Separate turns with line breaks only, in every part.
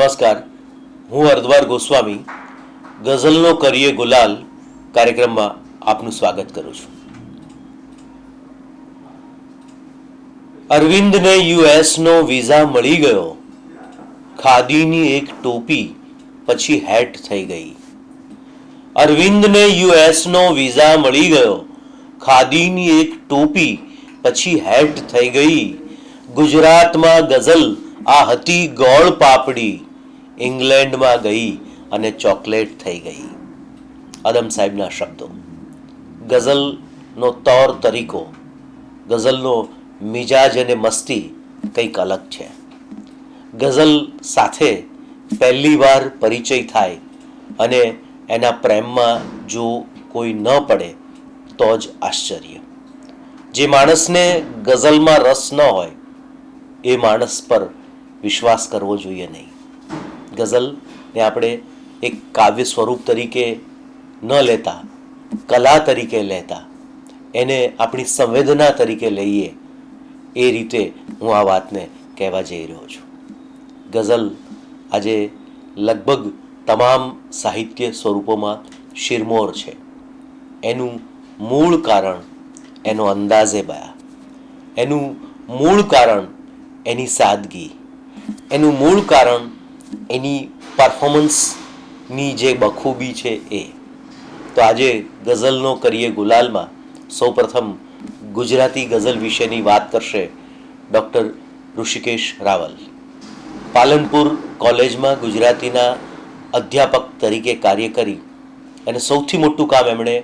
નમસ્કાર, હું અર્ધવાર ગોસ્વામી ગઝલનો કરીએ ગુલાલ કાર્યક્રમમાં આપનું સ્વાગત કરું છું. અરવિંદને યુએસનો વિઝા મળી ગયો, ખાદીની એક ટોપી પછી હેટ થઈ ગઈ. અરવિંદને યુએસનો વિઝા મળી ગયો, ખાદીની એક ટોપી પછી હેટ થઈ ગઈ. ગુજરાતમાં ગઝલ આ હતી ગોળ પાપડી, ઇંગ્લેન્ડમાં ગઈ અને ચોકલેટ થઈ ગઈ. અદમ સાહેબના શબ્દો. ગઝલનો તોર તરીકો, ગઝલનો મિજાજ અને મસ્તી કંઈક અલગ છે. ગઝલ સાથે પહેલી વાર પરિચય થાય અને એના પ્રેમમાં જો કોઈ ન પડે તો જ આશ્ચર્ય. જે માણસને ગઝલમાં રસ ન હોય એ માણસ પર વિશ્વાસ કરવો જોઈએ નહીં. ગઝલને આપણે એક કાવ્ય સ્વરૂપ તરીકે ન લેતા, કલા તરીકે લેતા, એને આપણી સંવેદના તરીકે લઈએ, એ રીતે હું આ વાતને કહેવા જઈ રહ્યો છું. ગઝલ આજે લગભગ તમામ સાહિત્ય સ્વરૂપોમાં શિરમોર છે. એનું મૂળ કારણ એનો અંદાઝે બયા, એનું મૂળ કારણ એની સાદગી, એનું મૂળ કારણ એની પરફોર્મન્સની જે બખૂબી છે એ. તો આજે ગઝલનો કરીએ ગુલાલમાં સૌપ્રથમ ગુજરાતી ગઝલ વિશેની વાત કરશે ડૉક્ટર ઋષિકેશ રાવલ. પાલનપુર કોલેજમાં ગુજરાતીના અધ્યાપક તરીકે કાર્ય કરી અને સૌથી મોટું કામ એમણે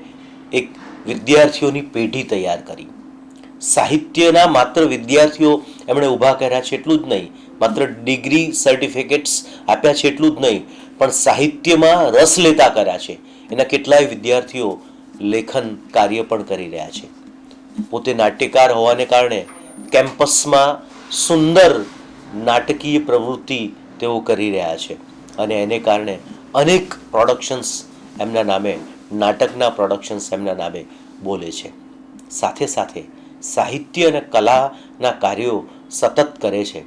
એક વિદ્યાર્થીઓની પેઢી તૈયાર કરી. સાહિત્યના માત્ર વિદ્યાર્થીઓ એમણે ઊભા કર્યા છે એટલું જ નહીં, માત્ર ડિગ્રી સર્ટિફિકેટ્સ આપ્યા છે એટલું જ નહીં, પણ સાહિત્યમાં રસ લેતા કર્યા છે. એના કેટલાય વિદ્યાર્થીઓ લેખન કાર્ય પણ કરી રહ્યા છે. પોતે નાટ્યકાર હોવાને કારણે કેમ્પસમાં સુંદર નાટકીય પ્રવૃત્તિ તેઓ કરી રહ્યા છે અને એને કારણે અનેક પ્રોડક્શન્સ એમના નામે, નાટકના પ્રોડક્શન્સ એમના નામે બોલે છે. સાથે સાથે સાહિત્ય અને કલાના કાર્યો સતત કરે છે.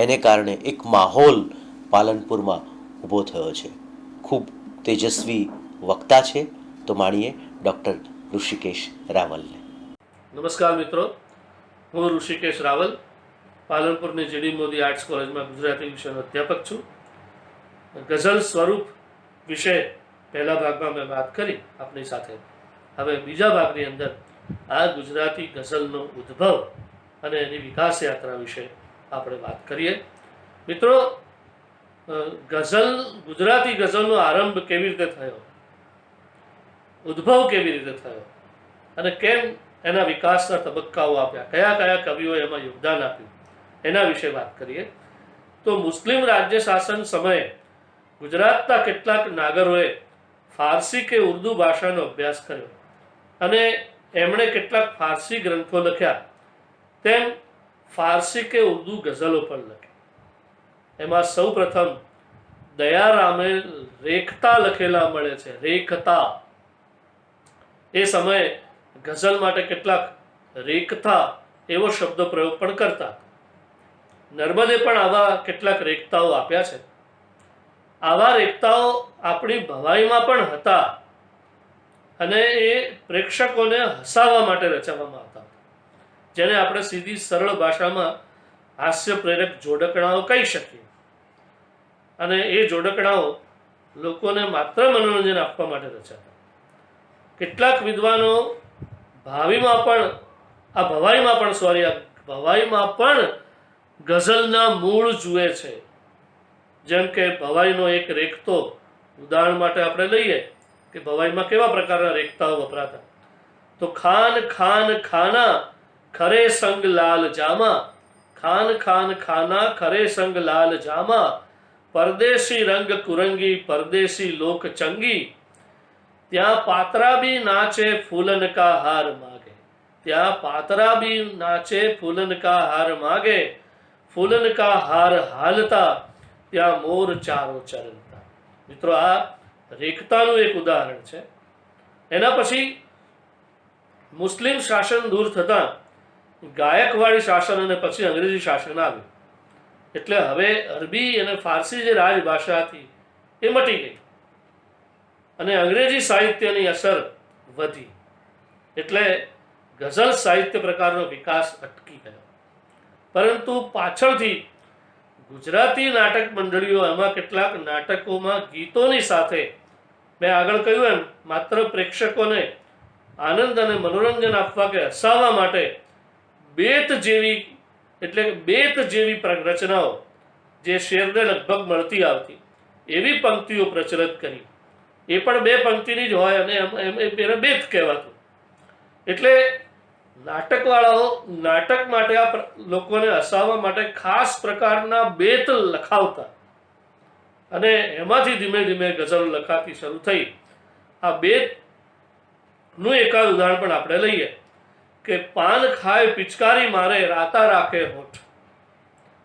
એને કારણે એક માહોલ પાલનપુરમાં ઊભો થયો છે. ખૂબ તેજસ્વી વક્તા છે. તો માણીએ ડૉક્ટર ઋષિકેશ રાવલને.
નમસ્કાર મિત્રો, હું ઋષિકેશ રાવલ, પાલનપુરની જીડી મોદી આર્ટ્સ કોલેજમાં ગુજરાતી વિષયનો અધ્યાપક છું. ગઝલ સ્વરૂપ વિશે પહેલા ભાગમાં મેં વાત કરી આપની સાથે. હવે બીજા ભાગની અંદર આ ગુજરાતી ગઝલનો ઉદ્ભવ અને એની વિકાસ યાત્રા વિશે આપણે વાત કરીએ. મિત્રો, ગઝલ, ગુજરાતી ગઝલનો આરંભ કેવી રીતે થયો, ઉદ્ભવ કેવી રીતે થયો અને કેમ એના વિકાસના તબક્કાઓ આપ્યા, કયા કયા કવિઓએ એમાં યોગદાન આપ્યું, એના વિશે વાત કરીએ. તો મુસ્લિમ રાજ્ય શાસન સમયે ગુજરાતના કેટલાક નાગરોએ ફારસી કે ઉર્દુ ભાષાનો અભ્યાસ કર્યો અને એમણે કેટલાક ફારસી ગ્રંથો લખ્યા. તેમ ફારસી કે ઉર્દુ ગઝલો પણ લખી. એમાં સૌ પ્રથમ દયારામે રેખતા લખેલા મળે છે. રેખતા, એ સમયે ગઝલ માટે કેટલાક રેખતા એવો શબ્દ પ્રયોગ પણ કરતા. નર્મદે પણ આવા કેટલાક રેખતાઓ આપ્યા છે. આવા રેખતાઓ આપણી ભવાઈમાં પણ હતા અને એ પ્રેક્ષકોને હસાવવા માટે રચવામાં આવતા, જેને આપણે સીધી સરળ ભાષામાં હાસ્ય પ્રેરક જોડકણાઓ કહી શકીએ. અને એ જોડકણાઓ લોકોને માત્ર મનોરંજન આપવા માટે રચાતા. કેટલાક વિદ્વાનો ભવાઈમાં પણ ગઝલના મૂળ જુએ છે. જેમ કે ભવાઈનો એક રેખતો ઉદાહરણ માટે આપણે લઈએ કે ભવાઈમાં કેવા પ્રકારના રેખતાઓ વપરાતા. તો ખાન ખાન ખાના ખરે સંગ લાલ જામા, ખાન ખાન ખાના ખરે સંગ લાલ જામા, પરદેશી રંગ કુરંગી પરદેશી લોક ચંગી, ત્યાં પાતરા બી નાચે ફૂલન કા હાર માગે, ત્યાં પાતરા બી નાચે ફૂલન કા હાર માગે, ફૂલન કા હાર હાલતા ત્યાં મોર ચારો ચરણતા. મિત્રો, આ રેખતાનું એક ઉદાહરણ છે. એના પછી મુસ્લિમ શાસન દૂર થતાં ગાયકવાડી શાસન અને પછી અંગ્રેજી શાસન આવ્યું. એટલે હવે અરબી અને ફારસી જે રાજભાષા હતી એ મટી ગઈ અને અંગ્રેજી સાહિત્યની અસર વધી, એટલે ગઝલ સાહિત્ય પ્રકારનો વિકાસ અટકી ગયો. પરંતુ પાછળથી ગુજરાતી નાટક મંડળીઓ એમાં કેટલાક નાટકોમાં ગીતોની સાથે મેં આગળ કહ્યું એમ માત્ર પ્રેક્ષકોને આનંદ અને મનોરંજન આપવા કે હસાવવા માટે બેત જેવી એટલે કે બેત જેવી રચનાઓ જે શેરને લગભગ મળતી આવતી એવી પંક્તિઓ પ્રચલિત કરી. એ પણ બે પંક્તિની જ હોય અને એને બેત કહેવાતું. એટલે નાટકવાળાઓ નાટક માટે આ લોકોને હસાવવા માટે ખાસ પ્રકારના બેત લખાવતા અને એમાંથી ધીમે ધીમે ગઝલ લખાતી શરૂ થઈ. આ બેતનું એકાદ ઉદાહરણ પણ આપણે લઈએ કે પાન ખાય પિચકારી મારે રાતા રાખે હોઠ.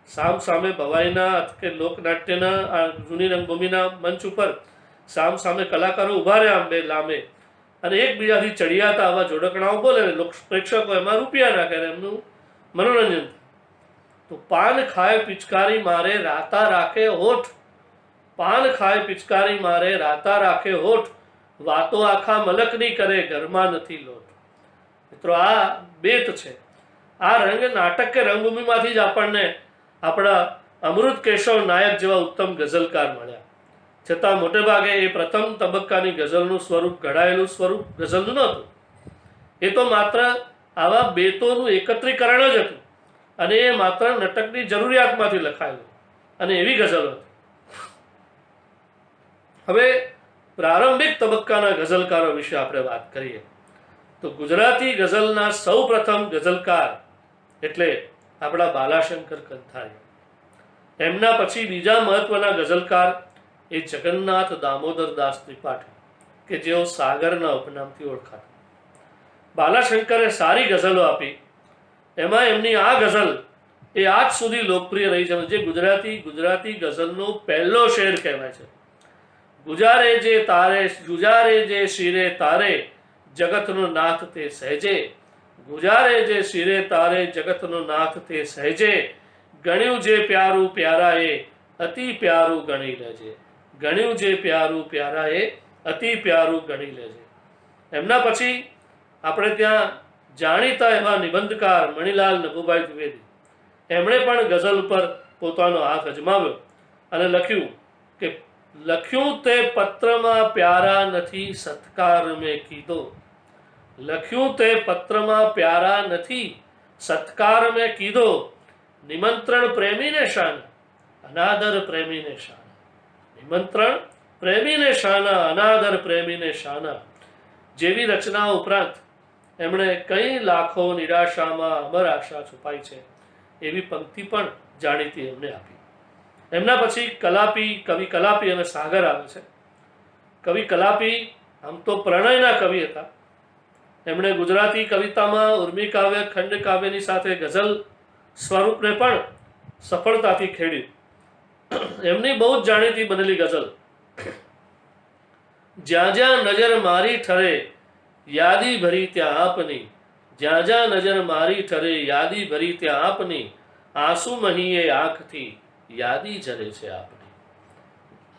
સામ સામે ભવાઈના કે લોકનાટ્યના આ જૂની રંગભૂમિના મંચ ઉપર સામ સામે કલાકારો ઉભા રહ્યા આંબે લાંબે અને એકબીજાથી ચડિયાતા આવા જોડકણાઓ બોલે ને પ્રેક્ષકો એમાં રૂપિયા નાખે ને એમનું મનોરંજન. તો પાન ખાય પિચકારી મારે રાતા રાખે હોઠ, પાન ખાય પિચકારી મારે રાતા રાખે હોઠ, વાતો આખા મલકની કરે ઘરમાં નથી લોટ. મિત્રો આ બેત છે. આ રંગ નાટક કે રંગભૂમિમાંથી જ આપણને આપણા અમૃત કેશવ નાયક જેવા ઉત્તમ ગઝલકાર મળ્યા. છતાં મોટે ભાગે એ પ્રથમ તબક્કાની ગઝલનું સ્વરૂપ ઘડાયેલું સ્વરૂપ ગઝલનું નહોતું. એ તો માત્ર આવા બેતોનું એકત્રીકરણ જ હતું અને એ માત્ર નાટકની જરૂરિયાતમાંથી લખાયેલું અને એવી ગઝલ હતી. હવે પ્રારંભિક તબક્કાના ગઝલકારો વિશે આપણે વાત કરીએ તો ગુજરાતી ગઝલના સૌ પ્રથમ ગઝલકાર એટલે આપણા બાલાશંકર કંથારિયા. એમના પછી બીજા મહત્વના ગઝલકાર એ જગન્નાથ દામોદર દાસ ત્રિપાઠી કે જેઓ સાગરના ઉપનામથી ઓળખાતા. બાલાશંકરે સારી ગઝલો આપી. એમાં એમની આ ગઝલ એ આજ સુધી લોકપ્રિય રહી છે, જે ગુજરાતી ગઝલનો પહેલો શેર કહેવાય છે. ગુજારે જે તારે ગુજારે જે શિરે તારે જગતનો નાથ તે સહેજે, ગુજારે જે શિરે તારે જગતનો નાથ તે સહેજે, ગણ્યું જે પ્યારું પ્યારા એ અતિ પ્યારું ગણી લેજે, ગણ્યું જે પ્યારું પ્યારા એ અતિ પ્યારું ગણી લેજે. એમના પછી આપણે ત્યાં જાણીતા એવા નિબંધકાર મણિલાલ નભુભાઈ દ્વિવેદી, એમણે પણ ગઝલ ઉપર પોતાનો હાથ અજમાવ્યો અને લખ્યું કે લખ્યું તે પત્રમાં પ્યારા નથી સત્કાર મેં કીધો, લખ્યું તે પત્રમાં પ્યારા નથી સત્કાર મેં કીધો, નિમંત્રણ પ્રેમીને શાન અનાદર પ્રેમીને શાન, નિમંત્રણ પ્રેમીને શાના અનાદર પ્રેમીને શાના જેવી રચનાઓ ઉપરાંત એમણે કઈ લાખો નિરાશામાં અમર આશા છુપાઈ છે એવી પંક્તિ પણ જાણીતી એમને આપી. એમના પછી કવિ કલાપી અને સાગર આવે છે. કવિ કલાપી આમ તો પ્રણયના કવિ હતા. એમણે ગુજરાતી કવિતામાં ઉર્મી કાવ્ય ખંડ કાવ્યની સાથે ગઝલ સ્વરૂપને પણ સફળતાથી ખેડ્યું. એમની બહુ જ જાણીતી બનેલી ગઝલ જ્યાં જ્યાં નજર મારી ઠરે યાદી ભરી ત્યાં આપની, જ્યાં જ્યાં નજર મારી ઠરે યાદી ભરી ત્યાં આપની, આંસુ મહીએ આંખથી યાદી જરે છે આપની.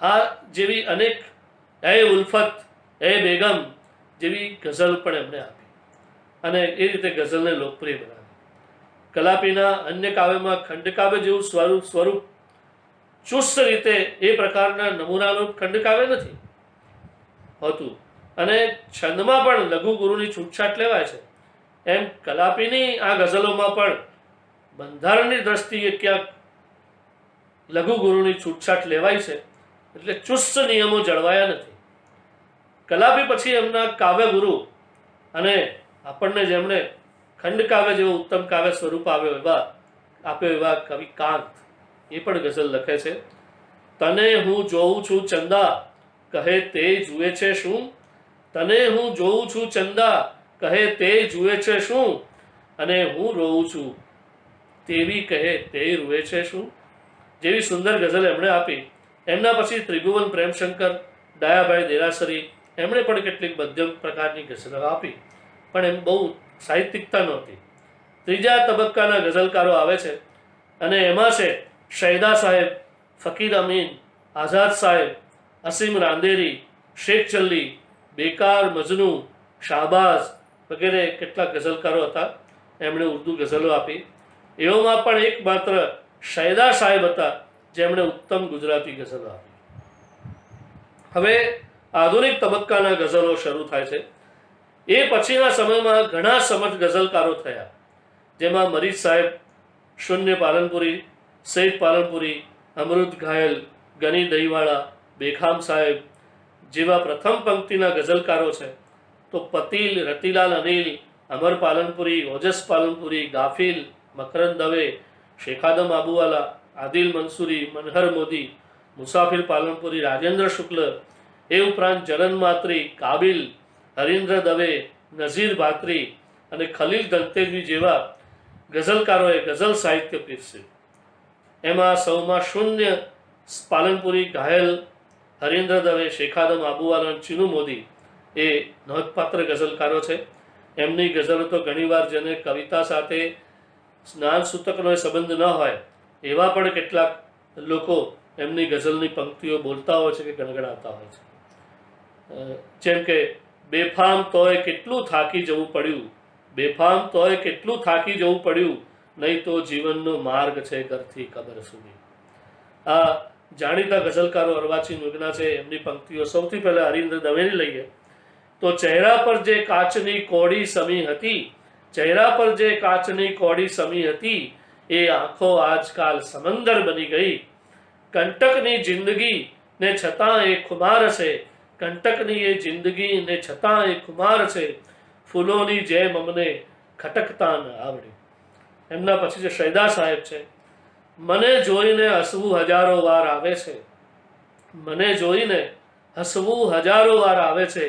આ જેવી અનેક એ ઉલ્ફત એ બેગમ જેવી ગઝલ પણ એમણે આપી અને એ રીતે ગઝલને લોકપ્રિય બનાવી. કલાપીના અન્ય કાવ્યમાં ખંડકાવ્ય જેવું સ્વરૂપ ચુસ્ત રીતે એ પ્રકારના નમૂનાનું ખંડકાવ્ય નથી હોતું અને છંદમાં પણ લઘુ ગુરુની છૂટછાટ લેવાય છે. એમ કલાપીની આ ગઝલોમાં પણ બંધારણની દ્રષ્ટિએ ક્યાંક લઘુ ગુરુની છૂટછાટ લેવાય છે, એટલે ચુસ્ત નિયમો જળવાયા નથી. કલાપી પછી એમના કાવ્ય ગુરુ અને આપણને જેમણે ખંડકાવ્ય જેવો ઉત્તમ કાવ્ય સ્વરૂપ આપ્યો એવા કવિ કાંત એ પણ ગઝલ લખે છે. તને હું જોઉં છું ચંદા કહે તે જુએ છે શું, તને હું જોઉં છું ચંદા કહે તે જુએ છે શું, અને હું રોઉં છું તેવી કહે તે રૂએ છે શું જેવી સુંદર ગઝલ એમણે આપી. એમના પછી ત્રિભુવન પ્રેમશંકર, ડાયાભાઈ દેરાસરી એમણે પણ કેટલીક મધ્યમ પ્રકારની ગઝલો આપી, પણ એમ બહુ સાહિત્યિકતા નહોતી. ત્રીજા તબક્કાના ગઝલકારો આવે છે અને એમાં છે શૈદા સાહેબ, ફકીર અમીન, આઝાદ સાહેબ, અસીમ રાંદેરી, શેખ ચલ્લી, બેકાર, મજનુ, શાહબાઝ વગેરે કેટલાક ગઝલકારો હતા. એમણે ઉર્દુ ગઝલો આપી. એવામાં પણ એકમાત્ર શૈદા સાહેબ હતા જેમણે ઉત્તમ ગુજરાતી ગઝલો આપી. હવે આધુનિક તબક્કાના ગઝલો શરૂ થાય છે. એ પછીના સમયમાં ઘણા સમર્થ ગઝલકારો થયા, જેમાં મરીઝ સાહેબ, શૂન્ય પાલનપુરી, સૈદ પાલનપુરી, અમૃત ઘાયલ, ગની દહીવાળા, બેખામ સાહેબ જેવા પ્રથમ પંક્તિના ગઝલકારો છે. તો પતિલ, રતિલાલ અનિલ, અમર પાલનપુરી, ઓજસ પાલનપુરી, ગાફિલ, મકરંદ દવે, શેખાદમ આબુવાલા, આદિલ મંસૂરી, મનહર મોદી, મુસાફિર પાલનપુરી, રાજેન્દ્ર શુક્લ, એ ઉપરાંત જરન માત્રી, કાબિલ, હરીન્દ્ર દવે, નઝીર ભાત્રી અને ખલીલ દંતેજવી જેવા ગઝલકારોએ ગઝલ સાહિત્ય પીરસ્યું. એમાં સૌમાં શૂન્ય પાલનપુરી, ઘાયલ, હરીન્દ્ર દવે, શેખાદમ આબુવાલા અને ચીનુ મોદી એ નોંધપાત્ર ગઝલકારો છે. એમની ગઝલો તો ઘણીવાર જેને કવિતા સાથે જ્ઞાન સૂતકનો સંબંધ ન હોય એવા પણ કેટલાક લોકો એમની ગઝલની પંક્તિઓ બોલતા હોય છે કે ગણગણાતા હોય છે. જેમ કે બેફામ તોય કેટલું થાકી જવું પડ્યું, બેફામ તોય કેટલું થાકી જવું પડ્યું, નહીં તો જીવનનો માર્ગ છે ઘરથી કબર સુધી. આ જાણીતા ગઝલકારો અર્વાચીન યુગના છે. એમની પંક્તિઓ સૌથી પહેલા હરીન્દ્ર દવેની લઈએ તો ચહેરા પર જે કાચની કોડી સમી હતી, ચહેરા પર જે કાચની કોડી સમી હતી, એ આંખો આજકાલ સમંદર બની ગઈ. કંટકની જિંદગી ને છતાં એ ખુમાર છે, કંટકની એ જિંદગી ને છતાં એ ખુમાર છે, ફૂલોની જેમ અમને ખટકતા ન આવડે. એમના પછી જે શૈદા સાહેબ છે, મને જોઈને હસવું હજારો વાર આવે છે, મને જોઈને હસવું હજારો વાર આવે છે,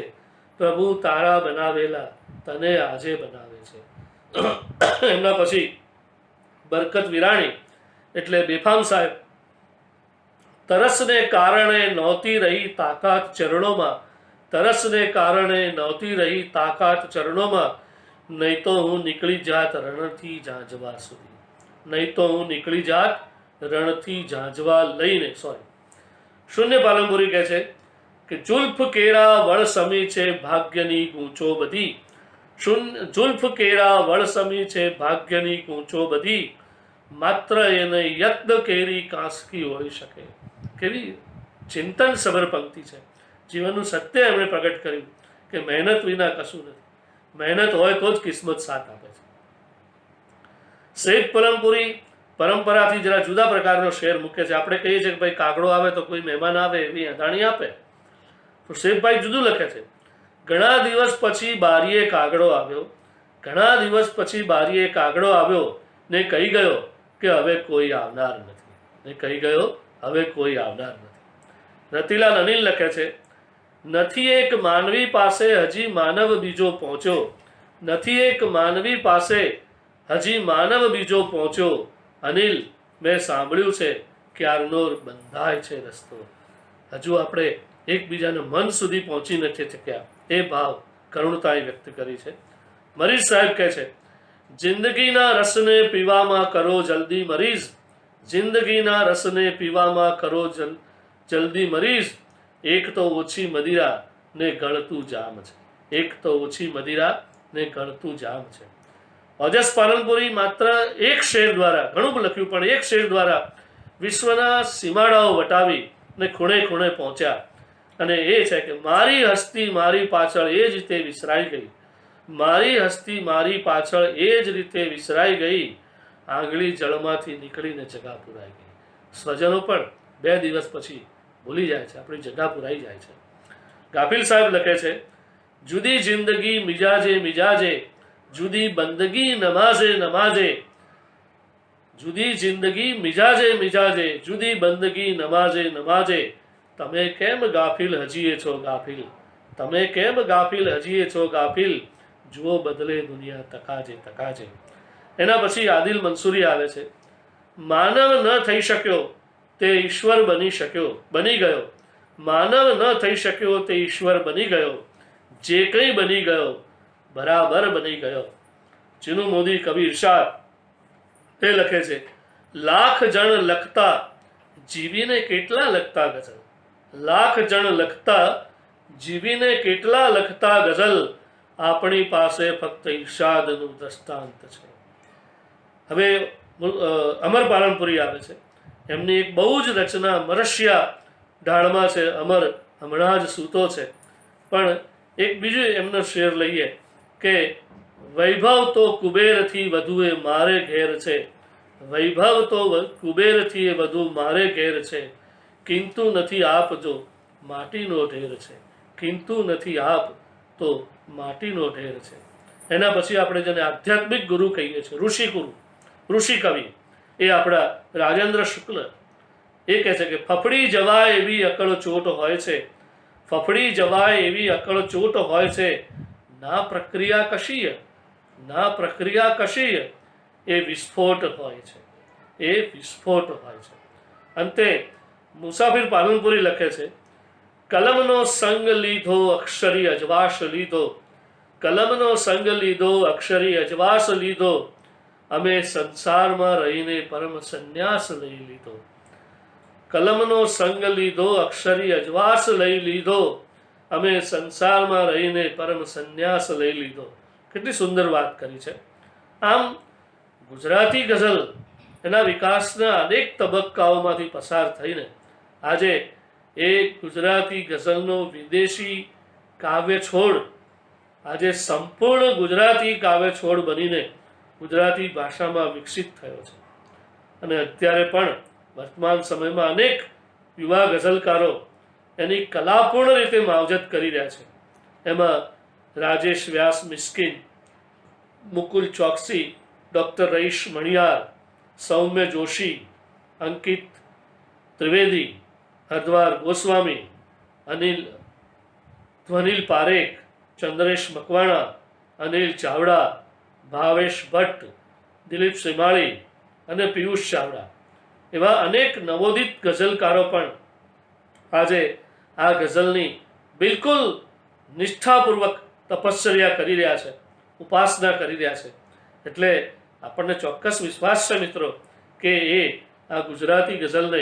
પ્રભુ તારા બનાવેલા તને આજે બનાવે છે. એમના પછી બરકત વિરાણી એટલે બેફામ સાહેબ, તરસને કારણે નહોતી રહી તાકાત ચરણોમાં, તરસને કારણે નહોતી રહી તાકાત ચરણોમાં, નહીં તો હું નીકળી જાત રણથી ઝાંઝવા સુધી, નહીં તો હું નીકળી જાત રણથી ઝાંઝવા લઈને. શૂન્ય પાલનપુરી કહે છે કે જુલ્ફ કેળા વળ સમી છે ભાગ્યની ગૂંચો બધી, જુલ્ફ કેળા વળ સમી છે ભાગ્યની ગૂંચો બધી, માત્ર એને યત્ન કેરી કાંસકી હોઈ શકે. કેવી ચિંતન સભર પંક્તિ છે. જીવનનું સત્ય એમણે પ્રગટ કર્યું કે મહેનત વિના કશું નથી, મહેનત હોય તો જ કિસ્મત સાથ આપે છે. સૈદ પાલનપુરી પરંપરાથી જરા જુદા પ્રકારનો શેર મૂકે છે. આપણે કહીએ છીએ કે ભાઈ કાગડો આવે તો કોઈ મહેમાન આવે એવી અદાણી આપે, તો સૈદભાઈ જુદું લખે છે. ઘણા દિવસ પછી બારીએ કાગડો આવ્યો, ઘણા દિવસ પછી બારીએ કાગડો આવ્યો ને કહી ગયો કે હવે કોઈ આવનાર નથી, ને કહી ગયો હવે કોઈ આવનાર નથી. રતિલાલ અનિલ લખે છે, નથી એક માનવી પાસે હજી માનવ બીજો પહોંચ્યો, નથી એક માનવી પાસે હજી માનવ બીજો પહોંચ્યો, અનિલ મેં સાંભળ્યું છે ક્યારનો બંધાય છે રસ્તો. હજુ આપણે એકબીજાને મન સુધી પહોંચી નથી શક્યા. એ ભાવ કરુણતાએ વ્યક્ત કરી છે. મરીઝ સાહેબ કહે છે, જિંદગીના રસને પીવામાં કરો જલ્દી મરીઝ, જિંદગીના રસને પીવામાં કરો જલ્દી મરીઝ, એક તો ઓછી મદિરા ને ગળતું જામ છે, એક તો ઓછી મદિરા ને ગળતું જામ છે. ઓજસ પાલનપુરી માત્ર એક શેર દ્વારા, ઘણું લખ્યું પણ એક શેર દ્વારા વિશ્વના સીમાડાઓ વટાવી ને ખૂણે ખૂણે પહોંચ્યા. અને એ છે કે મારી હસ્તી મારી પાછળ એ જ રીતે વિસરાઈ ગઈ, મારી હસ્તી મારી પાછળ એ જ રીતે વિસરાઈ ગઈ, આંગળી જળમાંથી નીકળીને જગા પુરાઈ ગઈ. સ્વજનો પણ 2 દિવસ પછી ભૂલી જાય છે, આપણી જગા પુરાઈ જાય છે. ગાફિલ સાહેબ લખે છે, જુદી જિંદગી મિજાજે મિજાજે, જુદી બંદગી નમાઝે નમાઝે, જુદી જિંદગી મિજાજે મિજાજે, જુદી બંદગી નમાઝે નમાઝે, તમે કેમ ગાફિલ હજીએ છો ગાફિલ, તમે કેમ ગાફિલ હજીએ છો ગાફિલ, જુઓ બદલે દુનિયા તકાજે તકાજે. એના પછી આદિલ મંસૂરી આવે છે, માનવ ન થઈ શક્યો તે ઈશ્વર બની શક્યો બની ગયો, માનવ ન થઈ શક્યો તે ઈશ્વર બની ગયો, જે કંઈ બની ગયો બરાબર બની ગયો. ચીનુ મોદી કવિ ઇરશાદ તે લખે છે, લાખ જણ લખતા જીવીને કેટલા લખતા ગઝલ, લાખ જણ લખતા જીવીને કેટલા લખતા ગઝલ, આપણી પાસે ફક્ત ઈર્ષાદનું દ્રષ્ટાંત છે. હવે અમર પાલનપુરી આવે છે, એમની એક બહુ જ રચના મરશિયા ઢાળમાં છે. અમર હમણાં જ સૂતો છે, પણ એક બીજું એમનો શેર લઈએ કે વૈભવ તો કુબેરથી વધુ એ મારે ઘેર છે, વૈભવ તો કુબેરથી એ વધુ મારે ઘેર છે, કિંતુ નથી આપ જો માટીનો ઢેર છે, કિંતુ નથી આપ તો માટીનો ઢેર છે. એના પછી આપણે જેને આધ્યાત્મિક ગુરુ કહીએ છીએ, ઋષિ ગુરુ, ઋષિ કવિ, એ આપણા રાજેન્દ્ર શુક્લ, એ કહે છે કે ફફડી જવાય એવી અકળ ચોટ હોય છે, ફફડી જવાય એવી અકળ ચોટ હોય છે, ના પ્રક્રિયા કશીય, ના પ્રક્રિયા કશીય, એ વિસ્ફોટ હોય છે, એ વિસ્ફોટ હોય છે. અંતે મુસાફિર પાલનપુરી લખે છે, કલમનો સંગ લીધો અક્ષરી અજવાસ લીધો, કલમનો સંગ લીધો અક્ષરી અજવાસ લીધો, અમે સંસારમાં રહીને પરમ સંન્યાસ લઈ લીધો, કલમનો સંગ લીધો અક્ષરી અજવાસ લઈ લીધો, અમે સંસારમાં રહીને પરમ સંન્યાસ લઈ લીધો. કેટલી સુંદર વાત કરી છે. આમ ગુજરાતી ગઝલ એના વિકાસના અનેક તબક્કાઓમાંથી પસાર થઈને આજે એ ગુજરાતી ગઝલનો વિદેશી કાવ્ય છોડ આજે સંપૂર્ણ ગુજરાતી કાવ્ય છોડ બનીને ગુજરાતી ભાષામાં વિકસિત થયો છે. અને અત્યારે પણ વર્તમાન સમયમાં અનેક યુવા ગઝલકારો એની કલાપૂર્ણ રીતે માવજત કરી રહ્યા છે. એમાં રાજેશ વ્યાસ મિસ્કિન, મુકુલ ચોકસી, ડૉક્ટર રઈશ મણિયાર, સૌમ્ય જોશી, અંકિત ત્રિવેદી, હરદ્વાર ગોસ્વામી, ધ્વનિલ પારેખ, ચંદ્રેશ મકવાણા, અનિલ ચાવડા, ભાવેશ ભટ્ટ, દિલીપ શ્રીમાળી અને પિયુષ ચાવડા એવા અનેક નવોદિત ગઝલકારો પણ આજે આ ગઝલની બિલકુલ નિષ્ઠાપૂર્વક તપશ્ચર્યા કરી રહ્યા છે, ઉપાસના કરી રહ્યા છે. એટલે આપણને ચોક્કસ વિશ્વાસ છે મિત્રો કે એ આ ગુજરાતી ગઝલને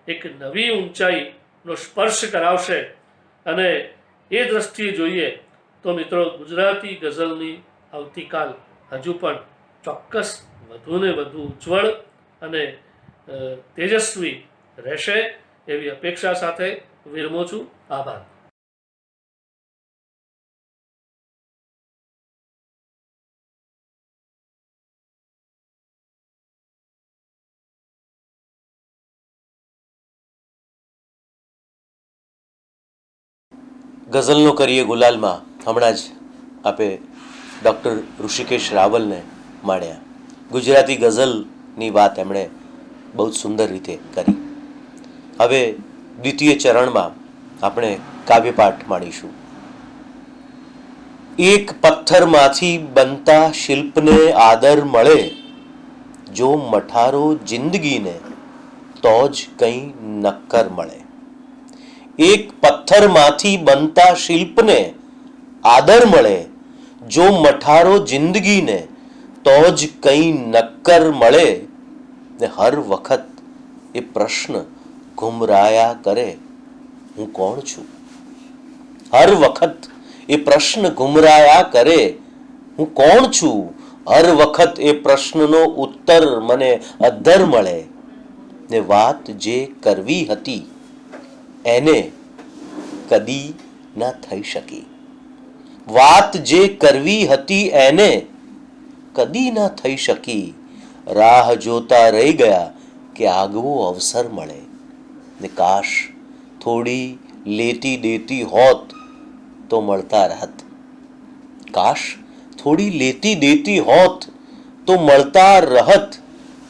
એક નવી ઊંચાઈનો સ્પર્શ કરાવશે. અને એ દ્રષ્ટિએ જોઈએ તો મિત્રો ગુજરાતી ગઝલની આવતીકાલ હજુ પણ ચોક્કસ વધુને વધુ ઉજ્જવળ અને તેજસ્વી રહેશે એવી અપેક્ષા સાથે વિરમું છું. આભાર.
ગઝલનો કરીએ ગુલાલમાં હમણાં જ આપે ડૉક્ટર ઋષિકેશ રાવલને માણ્યા. ગુજરાતી ગઝલની વાત એમણે બહુ જ સુંદર રીતે કરી. હવે દ્વિતીય ચરણમાં આપણે કાવ્યપાઠ માણીશું. એક પથ્થરમાંથી બનતા શિલ્પને આદર મળે, જો મઠારો જિંદગીને તો જ કંઈ નક્કર મળે. એક પથ્થરમાંથી બનતા શિલ્પને આદર મળે, જો મઠારો જિંદગીને તો જ કંઈ નક્કર મળે. ને હર વખત એ પ્રશ્ન ઘુમરાયા કરે, હું કોણ છું? હર વખત એ પ્રશ્ન ઘુમરાયા કરે, હું કોણ છું? હર વખત એ પ્રશ્નનો ઉત્તર મને અધ્ધર મળે. ને વાત જે કરવી હતી એને કદી ન થઈ શકી. વાત જે કરવી હતી એને કદી ન થઈ શકી. રાહ જોતા રહી ગયા કે આગવો અવસર મળે. ને કાશ થોડી લેતી દેતી હોત તો મળતા રહત. કાશ થોડી લેતી દેતી હોત તો મળતા રહત.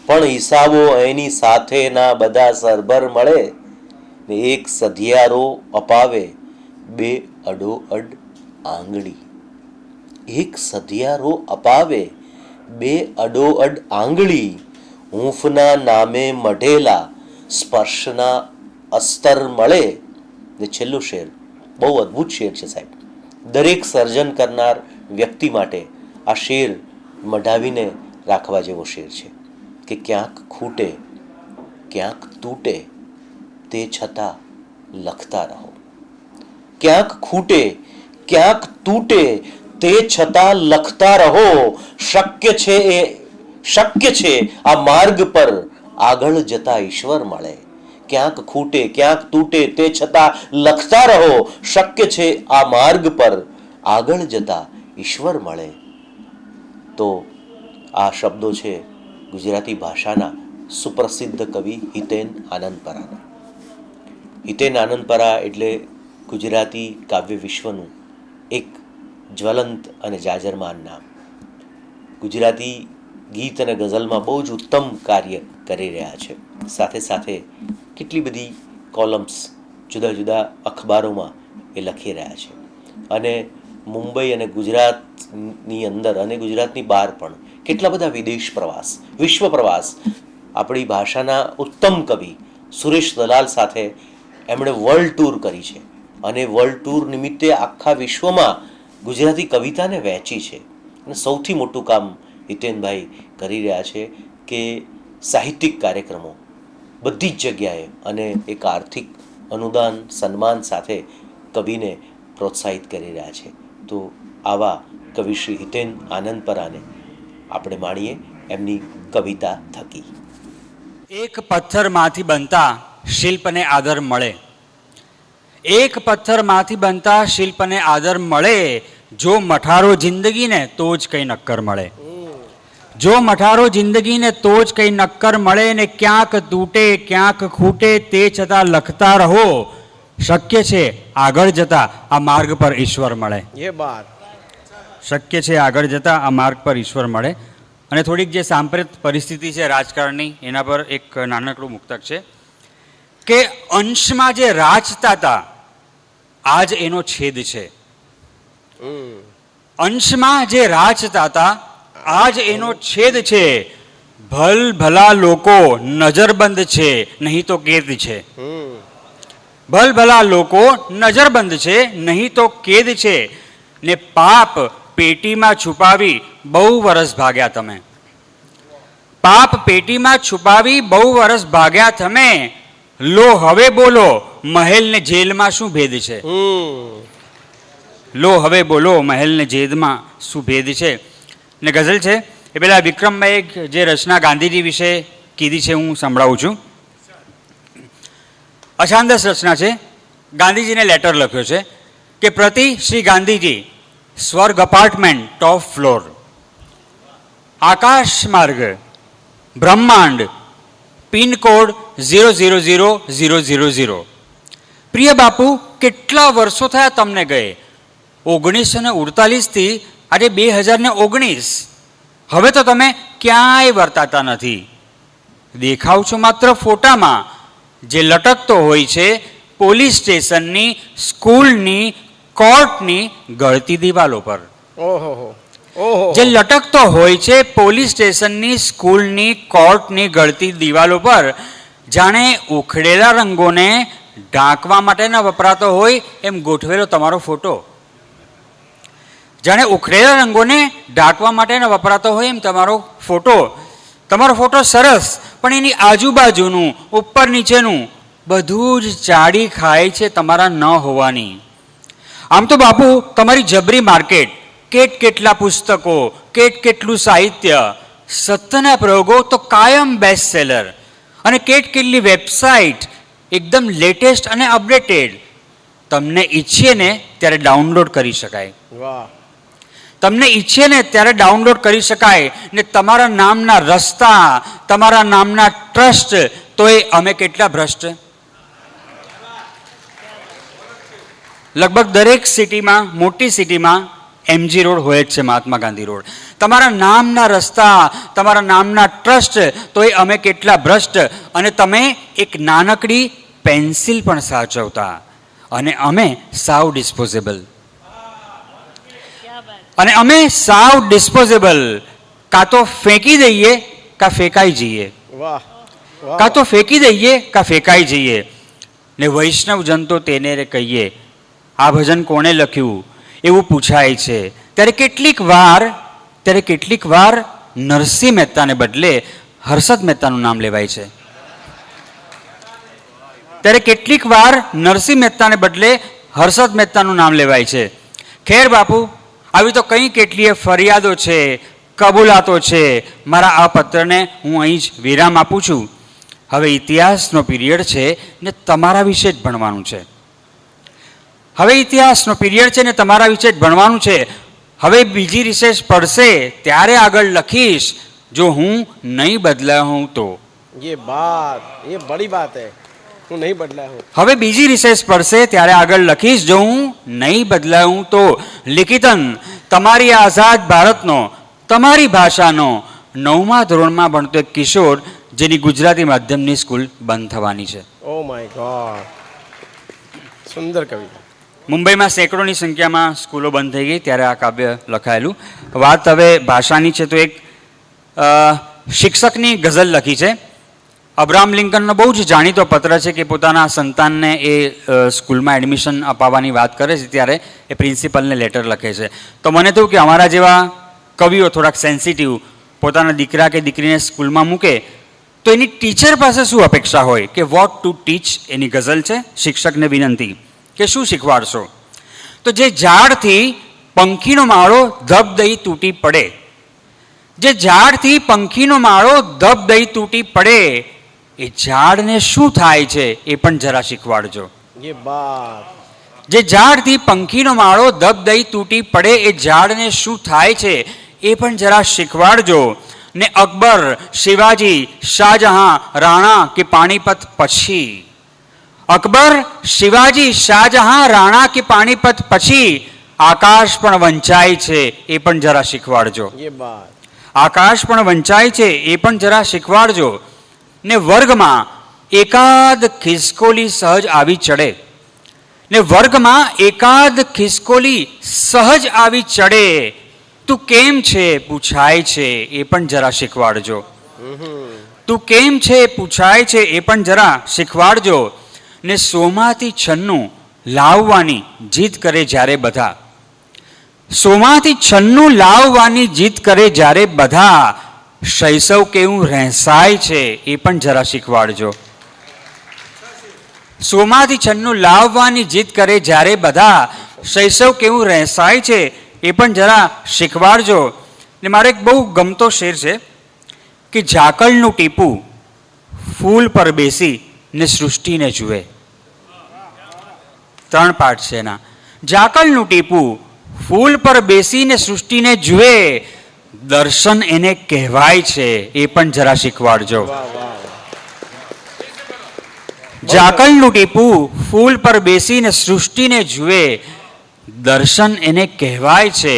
પણ હિસાબો એની સાથેના બધા સરભર મળે. ને એક સધિયારો અપાવે બે અડોઅડ આંગળી. એક સધિયારો અપાવે બે અડોઅડ આંગળી. હૂંફના નામે મઢેલા સ્પર્શના અસ્તર મળે. ને છેલ્લું શેર બહુ અદ્ભુત શેર છે સાહેબ. દરેક સર્જન કરનાર વ્યક્તિ માટે આ શેર મઢાવીને રાખવા જેવો શેર છે કે ક્યાંક ખૂટે ક્યાંક તૂટે તે છતાં લખતા રહો. ક્યાંક ખૂટે, ક્યાંક તૂટે તે છતાં લખતા રહો. શક્ય છે આ માર્ગ પર આગળ જતા ઈશ્વર મળે. ક્યાંક ખૂટે, ક્યાંક તૂટે તે છતાં લખતા રહો. શક્ય છે આ માર્ગ પર આગળ જતા ઈશ્વર મળે. તો આ શબ્દો છે ગુજરાતી ભાષાના સુપ્રસિદ્ધ કવિ હિતેન આનંદપરાના. હિતેન આનંદપરા એટલે ગુજરાતી કાવ્ય વિશ્વનું એક જ્વલંત અને જાજરમાન નામ. ગુજરાતી ગીત અને ગઝલમાં બહુ જ ઉત્તમ કાર્ય કરી રહ્યા છે. સાથે સાથે કેટલી બધી કોલમ્સ જુદા જુદા અખબારોમાં એ લખી રહ્યા છે. અને મુંબઈ અને ગુજરાતની અંદર અને ગુજરાતની બહાર પણ કેટલા બધા વિદેશ પ્રવાસ, વિશ્વ પ્રવાસ આપણી ભાષાના ઉત્તમ કવિ સુરેશ દલાલ સાથે એમણે વર્લ્ડ ટૂર કરી છે. અને વર્લ્ડ ટૂર નિમિત્તે આખા વિશ્વમાં ગુજરાતી કવિતાને વહેંચી છે. અને સૌથી મોટું કામ હિતેનભાઈ કરી રહ્યા છે કે સાહિત્યિક કાર્યક્રમો બધી જ જગ્યાએ અને એક આર્થિક અનુદાન સન્માન સાથે કવિને પ્રોત્સાહિત કરી રહ્યા છે. તો આવા કવિ શ્રી હિતેન આનંદપરાને આપણે માણીએ એમની કવિતા થકી.
એક પથ્થરમાંથી બનતા શિલ્પને આદર મળે. એક પથ્થરમાંથી બનતા શિલ્પને આદર મળે. જો મઠારો જિંદગીને તો જ કંઈ નક્કર મળે. જો મઠારો જિંદગીને તો જ કંઈ નક્કર મળે. ને ક્યાંક તૂટે, ક્યાંક ખૂટે તે છતાં લખતા રહો. શક્ય છે આગળ જતા આ માર્ગ પર ઈશ્વર મળે. શક્ય છે આગળ જતા આ માર્ગ પર ઈશ્વર મળે. અને થોડીક જે સાંપ્રત પરિસ્થિતિ છે રાજકારણની એના પર એક નાનકડું મુક્તક છે કે અંશમાં જે રાચતા હતા આજ એનો છેદ છે. અંશમાં જે રાચતા હતા આજ એનો છેદ છે. ભલ ભલા લોકો નજરબંધ છે નહીં તો કેદ છે. ભલ ભલા લોકો નજરબંધ છે નહીં તો કેદ છે. ને પાપ પેટીમાં છુપાવી બહુ વરસ ભાગ્યા તમે. પાપ પેટીમાં છુપાવી બહુ વરસ ભાગ્યા તમે. લો હવે બોલો મહેલ ને જેલમાં શું ભેદ છે. લો હવે બોલો મહેલ ને જેલમાં શું ભેદ છે. ને ગઝલ છે એ પેલા વિક્રમભાઈ જે રચના ગાંધીજી વિશે કીધી છે હું સંભળાવું છું. અછાંદસ રચના છે. ગાંધીજીને લેટર લખ્યો છે કે પ્રતિ શ્રી ગાંધીજી, સ્વર્ગ અપાર્ટમેન્ટ ટોપ ફ્લોર, આકાશ માર્ગ, બ્રહ્માંડ, પિનકોડ 00000. પ્રિય બાપુ, કેટલા વર્ષો થયા તમને ગયે. 1948થી આજે 2019. હવે તો તમે ક્યાંય વર્તાતા નથી. દેખાવ છો માત્ર ફોટામાં. જે લટકતો હોય છે પોલીસ સ્ટેશનની, સ્કૂલની, કોર્ટની ગળતી દિવાલો પર. જે લટકતો હોય છે પોલીસ સ્ટેશનની, સ્કૂલની, કોર્ટની ગળતી દિવાલો પર. જાણે ઉખડેલા રંગોને ઢાંકવા માટે ન વપરાતો હોય એમ ગોઠવેલો તમારો ફોટો. જાણે ઉખડેલા રંગોને ઢાંકવા માટે ન વપરાતો હોય એમ તમારો ફોટો. તમારો ફોટો સરસ, પણ એની આજુબાજુનું, ઉપર નીચેનું બધું જ ચાડી ખાય છે તમારા ન હોવાની. આમ તો બાપુ તમારી જબરી માર્કેટ, કેટલા પુસ્તકો, કેટલું સાહિત્ય, સત્યના પ્રયોગો તો કાયમ બેસ્ટ સેલર, અને કેટલી વેબસાઇટ એકદમ લેટેસ્ટ અને અપડેટેડ. તમને ઈચ્છીએ ને ત્યારે ડાઉનલોડ કરી શકાય. તમને ઈચ્છે ને ત્યારે ડાઉનલોડ કરી શકાય. ને તમારા નામના રસ્તા, તમારા નામના ટ્રસ્ટ, તો એ અમે કેટલા ભ્રષ્ટ. લગભગ દરેક સિટીમાં, મોટી સિટીમાં MG રોડ હોય જ છે, મહાત્મા ગાંધી રોડ. તમારા નામના રસ્તા, તમારા નામના ટ્રસ્ટ, તો એ અમે કેટલા ભ્રષ્ટ. અને તમે એક નાનકડી પેન્સિલ પણ સાચવતા, અને અમે સાવ ડિસ્પોઝેબલ. અને અમે સાવ ડિસ્પોઝેબલ. કાં તો ફેંકી દઈએ કાં ફેંકાઈ જઈએ. કાં તો ફેંકી દઈએ કાં ફેંકાઈ જઈએ. ને વૈષ્ણવ જન તો તેને રે કહીએ. આ ભજન કોણે લખ્યું એવું પૂછાય છે. ત્યારે કેટલીક વાર નરસિંહ મહેતાને બદલે હર્ષદ મહેતાનું નામ લેવાય છે. ત્યારે કેટલીક વાર નરસિંહ મહેતાને બદલે હર્ષદ મહેતાનું નામ લેવાય છે. ખેર બાપુ, આવી તો કંઈ કેટલીય ફરિયાદો છે, કબૂલાતો છે. મારા આ પત્રને હું અહીં જ વિરામ આપું છું. હવે ઇતિહાસનો પીરિયડ છે ને તમારા વિશે જ ભણવાનું છે. હવે ઇતિહાસનો પીરિયડ છે ને તમારા વિશે જ ભણવાનું છે. હવે બીજી રિસેસ પડશે ત્યારે આગળ લખીશ, જો હું નહીં બદલાયો હું તો.
ये बड़ी बात है, હું નહીં બદલાયો હું.
હવે બીજી રિસેસ પડશે ત્યારે આગળ લખીશ, જો હું નહીં બદલાયો હું તો. લિખિતન તમારી આઝાદ ભારતનો, તમારી ભાષાનો 9મા ધોરણમાં ભણતો એક કિશોર, જેની ગુજરાતી માધ્યમની સ્કૂલ બંધ થવાની છે.
ઓ માય ગોડ, સુંદર કવિતા.
મુંબઈમાં સેંકડોની સંખ્યામાં સ્કૂલો બંધ થઈ ગઈ ત્યારે આ કાવ્ય લખાયેલું. વાત હવે ભાષાની છે તો એક શિક્ષકની ગઝલ લખી છે. અબ્રાહમ લિંકનનો બહુ જ જાણીતો પત્ર છે કે પોતાના સંતાનને એ સ્કૂલમાં એડમિશન અપાવવાની વાત કરે છે ત્યારે એ પ્રિન્સિપલને લેટર લખે છે. તો મને થયું કે અમારા જેવા કવિઓ થોડાક સેન્સિટિવ પોતાના દીકરા કે દીકરીને સ્કૂલમાં મૂકે તો એની ટીચર પાસે શું અપેક્ષા હોય કે વોટ ટુ ટીચ. એની ગઝલ છે. શિક્ષકને વિનંતી કે શું શીખવાડશો? તો જે ઝાડથી પંખીનો માળો ધબ દઈ તૂટી પડે, જે ઝાડથી પંખીનો માળો ધબ દઈ તૂટી પડે, એ ઝાડને શું થાય છે એ પણ જરા શીખવાડજો.
ये बात,
જે ઝાડથી પંખીનો માળો ધબ દઈ તૂટી પડે, એ ઝાડને શું થાય છે એ પણ જરા શીખવાડજો. ને અકબર, શિવાજી, શાહજહાં, રાણા કે પાણીપત પછી, અકબર, શિવાજી, શાહજહાં, રાણા કે પાણીપત પછી આકાશ પણ વંચાય છે એ પણ જરા શીખવાડજો.
ये बात,
આકાશ પણ વંચાય છે એ પણ જરા શીખવાડજો. ને વર્ગમાં એકાદ ખિસકોલી સહજ આવી ચડે, ને વર્ગમાં એકાદ ખિસકોલી સહજ આવી ચડે, તું કેમ છે પૂછાય છે એ પણ જરા શીખવાડજો. તું કેમ છે પૂછાય છે એ પણ જરા શીખવાડજો. ને સોમાંથી છન્નું લાવવાની જીદ કરે જ્યારે બધા, સોમાંથી છન્નું લાવવાની જીદ કરે જ્યારે બધા, શૈશવ કેવું રહેસાય છે એ પણ જરા શીખવાડજો. સોમાંથી છન્નું લાવવાની જીદ કરે જ્યારે બધા, શૈશવ કેવું રહેસાય છે એ પણ જરા શીખવાડજો. ને મારે એક બહુ ગમતો શેર છે કે ઝાકળનું ટીપું ફૂલ પર બેસી ને સૃષ્ટિને જુએ. 3 પાઠ છે એના. ઝાકળનું ટીપું ફૂલ પર બેસીને સૃષ્ટિને જુએ, દર્શન એને કહેવાય છે એ પણ જરા શીખવાડજો.
વાહ વાહ,
ઝાકળનું ટીપું ફૂલ પર બેસીને સૃષ્ટિને જુએ, દર્શન એને કહેવાય છે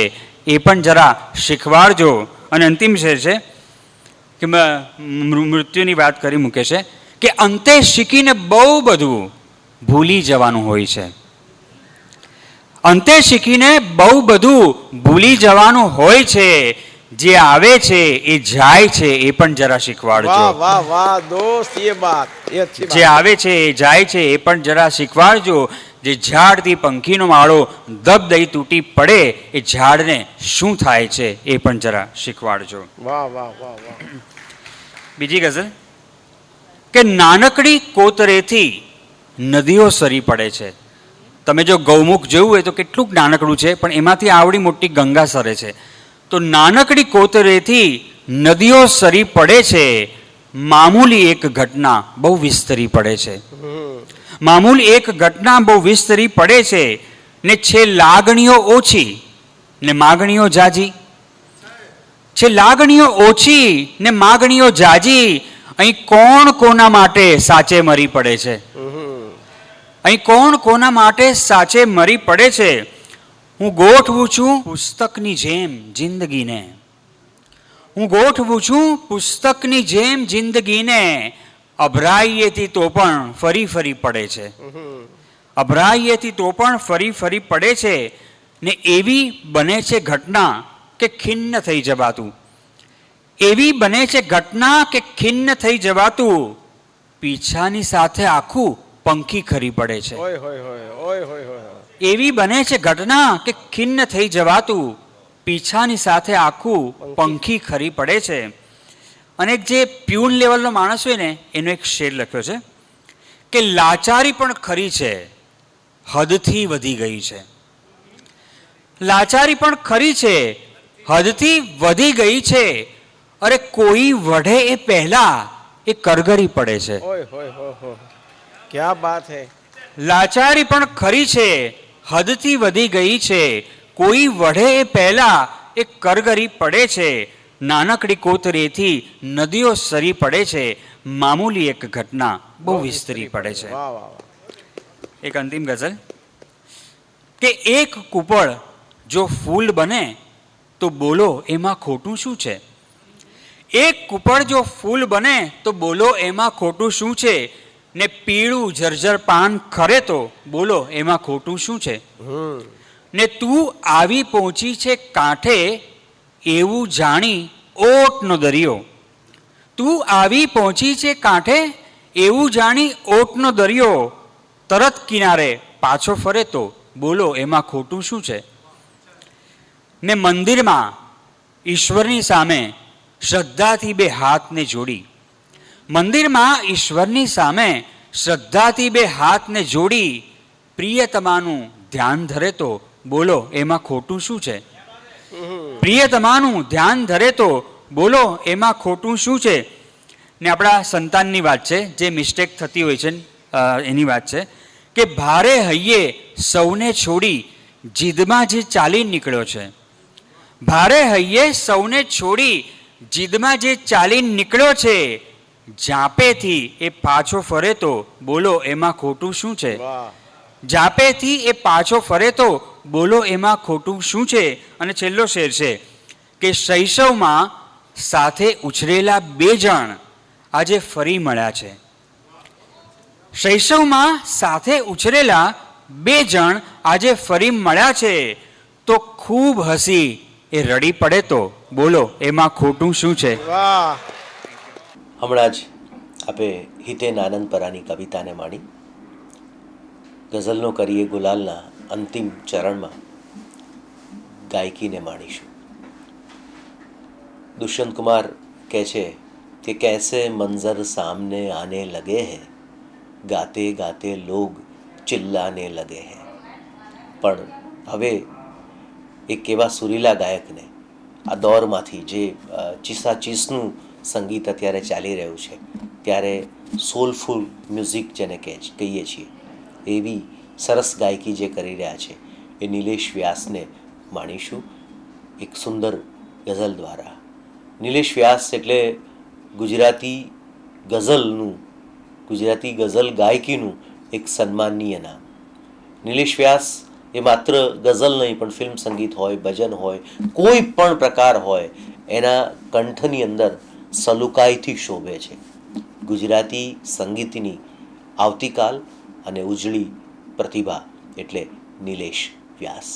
એ પણ જરા શીખવાડજો. અને અંતિમ શેર છે કે મૃત્યુની વાત કરી મૂકે છે કે અંતે શીખીને બહુ બધું ભૂલી જવાનું હોય છે. અંતે શીખીને બહુ બધું ભૂલી જવાનું હોય છે. જે આવે છે એ જાય છે એ પણ જરા શીખવાડજો.
વાહ વાહ વાહ दोस्त, ये बात, ये अच्छी
જે
बात.
આવે છે એ જાય છે એ પણ જરા શીખવાડજો. જે ઝાડથી પંખીનો માળો ધબ દઈ તૂટી પડે, એ ઝાડને શું થાય છે એ પણ જરા શીખવાડજો.
વાહ વાહ વાહ વાહ.
બીજી ગઝલ કે નાનકડી કોતરેથી નદીઓ સરી પડે છે. તમે જો ગૌમુખ જોયું હોય તો કેટલુંક નાનકડું છે, પણ એમાંથી આવડી મોટી ગંગા સરે છે. તો નાનકડી કોતરેથી નદીઓ સરી પડે છે, મામૂલી એક ઘટના બહુ વિસ્તરી પડે છે. મામૂલી એક ઘટના બહુ વિસ્તરી પડે છે. ને છે લાગણીઓ ઓછી ને માગણીઓ જાજી, છે લાગણીઓ ઓછી ને માગણીઓ જાજી, અહીં કોણ કોના માટે સાચે મરી પડે છે. અહીં કોણ કોના માટે સાચે મરી પડે છે. હું ગોઠવું છું પુસ્તકની જેમ જિંદગીને, હું ગોઠવું છું પુસ્તકની જેમ જિંદગીને, અભરાઈએથી તો પણ ફરી ફરી પડે છે. અભરાઈએથી તો પણ ફરી ફરી પડે છે. ને એવી બને છે ઘટના કે ખિન્ન થઈ જવાતું, એવી બને છે ઘટના કે ખિન્ન થઈ જવાતું, પીછાની સાથે આખું પંખી ખરી પડે છે.
ઓય હોય હોય, ઓય હોય હોય.
એવી બને છે ઘટના કે ખિન્ન થઈ જવાતું, પીછાની સાથે આખું પંખી ખરી પડે છે. અને જે પ્યુન લેવલનો માણસ હોય ને એનો એક શેર લખ્યો છે કે લાચારી પણ ખરી છે, હદથી વધી ગઈ છે. લાચારી પણ ખરી છે, હદથી વધી ગઈ છે. અરે કોઈ વઢે એ પહેલા એ કરગરી પડે છે.
ओए होए हो हो क्या बात है.
લાચારી પણ ખરી છે, હદથી વધી ગઈ છે. કોઈ વઢે એ પહેલા એ કરગરી પડે છે. નાનકડી કોતરેથી નદીઓ સરી પડે છે. મામૂલી એક ઘટના બહુ વિસ્તરી પડે છે.
वाह वाह वाह.
એક અંતિમ ગઝલ કે એક કુપળ જો ફૂલ બને તો બોલો એમાં ખોટું શું છે. એક કુપળ જો ફૂલ બને તો બોલો એમાં ખોટું શું છે. ને પીળું જર્જર પાન ખરે તો બોલો એમાં ખોટું શું છે. ને તું આવી પહોંચી છે કાંઠે એવું જાણી ઓટનો દરિયો. તું આવી પહોંચી છે કાંઠે એવું જાણી ઓટનો દરિયો. તરત કિનારે પાછો ફરે તો બોલો એમાં ખોટું શું છે. ને મંદિરમાં ઈશ્વરની સામે શ્રદ્ધાથી બે હાથને જોડી. મંદિરમાં ઈશ્વરની સામે શ્રદ્ધાથી બે હાથને જોડી પ્રિયતમાનું ધ્યાન ધરે તો બોલો એમાં ખોટું શું છે. પ્રિયતમાનું ધ્યાન ધરે તો બોલો એમાં ખોટું શું છે. ને આપણા સંતાનની વાત છે, જે મિસ્ટેક થતી હોય છે એની વાત છે કે ભારે હૈયે સૌને છોડી જીદમાં જે ચાલી નીકળ્યો છે. ભારે હૈયે સૌને છોડી જીદમાં જે ચાલી નીકળ્યો છે. જાપેથી એ પાછો ફરે તો બોલો એમાં ખોટું શું છે.
वाह.
જાપેથી એ પાછો ફરે તો બોલો એમાં ખોટું શું છે. અને છેલ્લો શેર છે કે શૈશવમાં સાથે ઉછરેલા બે જણ આજે ફરી મળ્યા છે. શૈશવમાં સાથે ઉછરેલા બે જણ આજે ફરી મળ્યા છે. તો ખૂબ હસી એ રડી પડે તો બોલો એમાં ખોટું શું છે.
वाह.
હમણાં જ આપે હિતેન આનંદપરાની કવિતાને માણી. ગઝલનો કરીએ ગુલાલના અંતિમ ચરણમાં ગાયકીને માણીશું. દુષ્યંત કુમાર કહે છે કે कैसे मंजर सामने आने लगे हैं, गाते गाते लोग चिल्लाने लगे हैं. પણ હવે એક એવા સુરીલા ગાયકને આ દોરમાંથી જે ચીસાચીસનું સંગીત અત્યારે ચાલી રહ્યું છે, ત્યારે સોલફુલ મ્યુઝિક જેને કહીએ છીએ એવી સરસ ગાયકી જે કરી રહ્યા છે એ નિલેશ વ્યાસને માણીશું એક સુંદર ગઝલ દ્વારા. નિલેશ વ્યાસ એટલે ગુજરાતી ગઝલ ગાયકીનું એક સન્માનનીય નામ. નિલેશ વ્યાસ એ માત્ર ગઝલ નહીં પણ ફિલ્મ સંગીત હોય, ભજન હોય, કોઈ પણ પ્રકાર હોય, એના કંઠની અંદર સલુકાઈથી શોભે છે. ગુજરાતી સંગીતની આવતીકાલ અને ઉજળી પ્રતિભા એટલે નિલેશ વ્યાસ.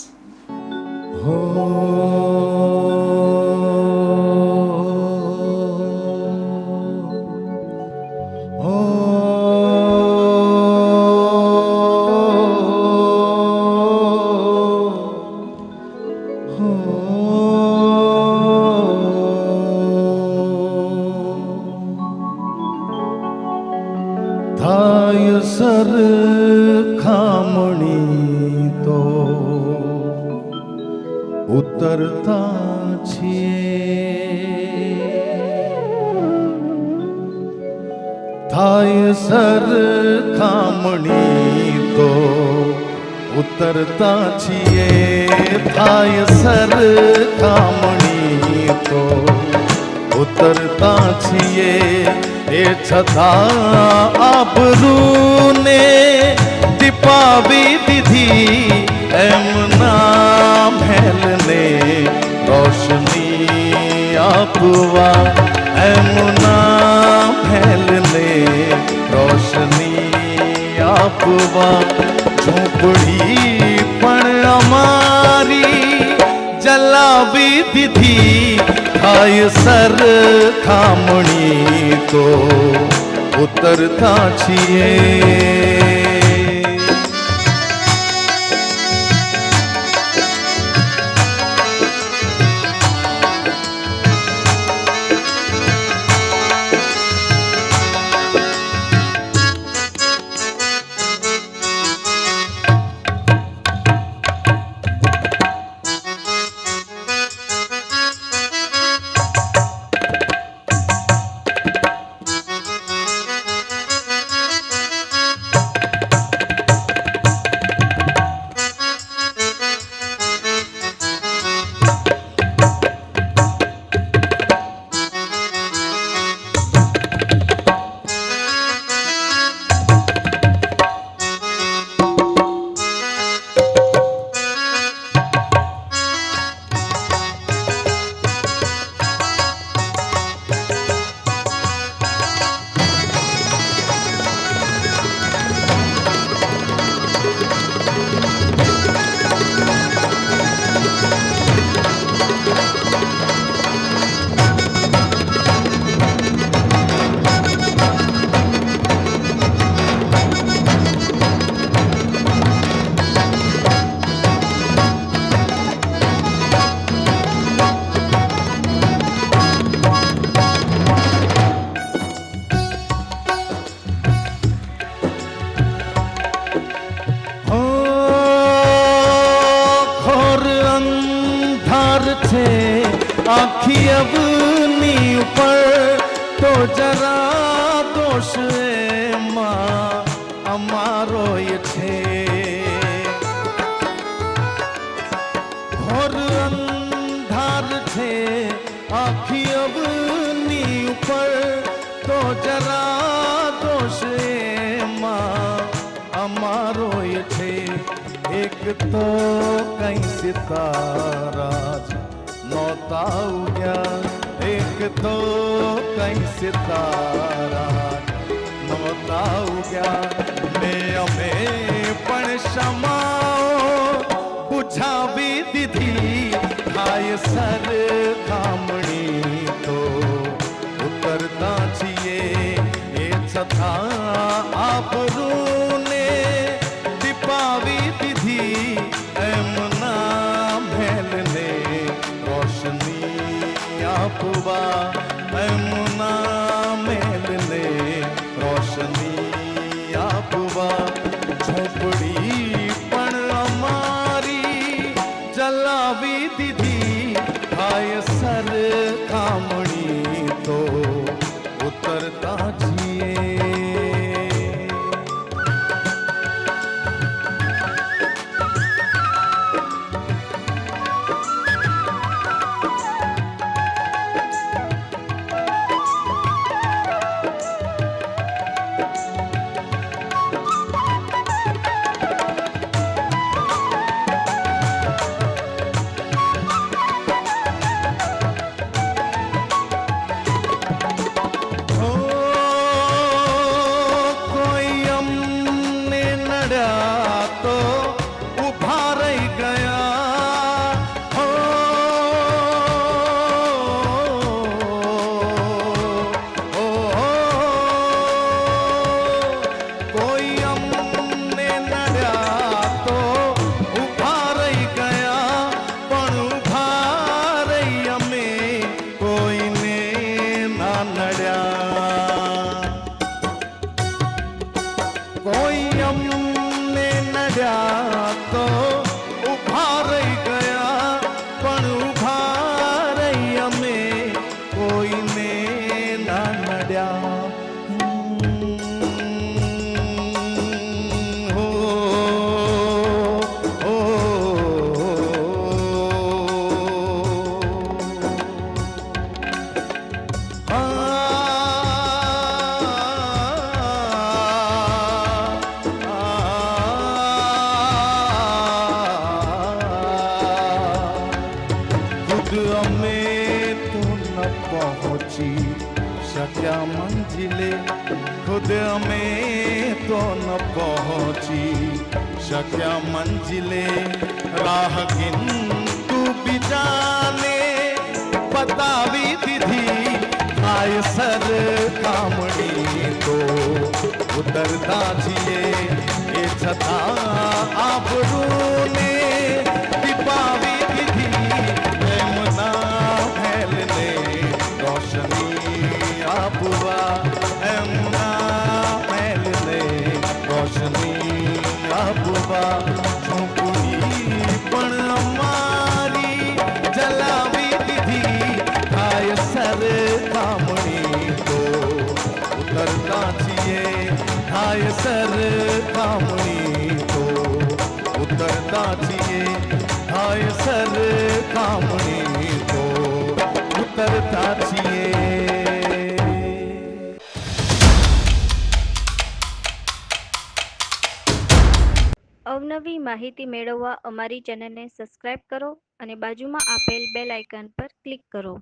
થાય સર ખામણી તો ઉતરતા છીએ, થાય સર ખામણી તો ઉતરતા છીએ, થાય સર ખામણી તો ઉતરતા છીએ. એ છતાં આબરૂને દીપાવી દીધી, એમના મહેલને રોશની આપવા, એમના મહેલને રોશની આપવા. ઝૂંપડી પણ અમારી જલાવી દીધી, થાય સર ખામણી તો ઉતરતા છીએ. આખી અવની ઉપર તો જરા દોષ એમાં અમારો છે. ઘોર અંધાર છે આખી અવની ઉપર તો જરા દોષ એમાં અમારો છે. એક તો કઈ સિતારા નોતા ઉગ્યા, એક તો કઈ સિતારા નોતા ઉગ્યા. અમે પણ ક્ષમાઓ બુઝાવી દીધી, થાય સરખામણી તો ઉતરતા છીએ. એ છતાં આબરૂને દીપાવી દીધી, એમના મહેલને રોશની આપવા, એમના મહેલને રોશની આપવા. ઝોપડી પણ અમારી જલાવી દીધી, થાય સરખામણી તો ઉતરતા છીએ. મંજિલે ખુદ અમે તો ન પહોંચી શક્યા મંજિલે. રાહ કિંતુ બીજાને બતાવી દીધી, આય સરખામણી તો ઉતરતા છીએ. એ છતાં આબરૂને દીપાવી દીધી, એમના મહેલને રોશની આપવા, એમના મહેલને રોશની આપવા. ઝૂંપડી પણ અમારી જલાવી દીધી, થાય સરખામણી તો ઉતરતા છીએ. થાય સરખામણી તો ઉતરતા છીએ. થાય સરખામણી તો ઉતરતા છીએ.
અવનવી માહિતી મેળવવા અમારી ચેનલને સબસ્ક્રાઇબ કરો અને બાજુમાં આપેલ બેલ આઇકન પર ક્લિક કરો.